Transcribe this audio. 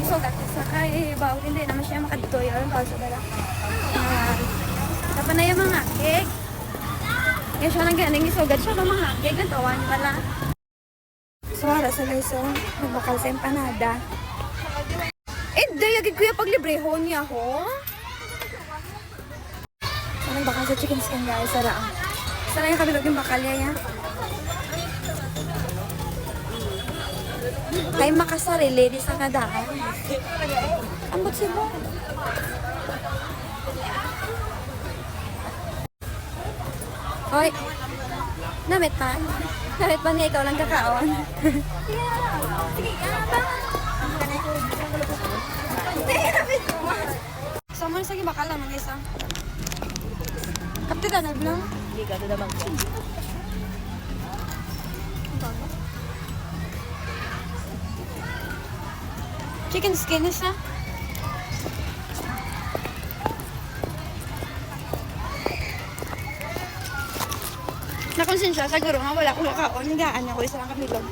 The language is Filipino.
So, dati sa kay bawal hindi naman siya makaditoy. Alam pa sa dala. Tapos na yung mga cake. Kaya siya nang galing isugat siya ng mga cake. Natawan pala. So, para sa guys, so, magbakal sa empanada. Dayagin ko yung paglibrehon niya, ho? So, nagbakal sa chicken skin, guys. Saraan. Saraan yung kabilog yung bakal niya, ya. Kay makasarili, di sa kadaan. Ambot siya. Hoy, namit pa. Namit pa niya, ikaw lang kakaon. Sige, sama na sige, bakal lang, mag-isa. Kapti ka, naglang? Hindi ka, ito bang Chicken skin na siya. Nakonsensya, siguro nga wala akong kakaon. Higaan ako isa lang kamilog.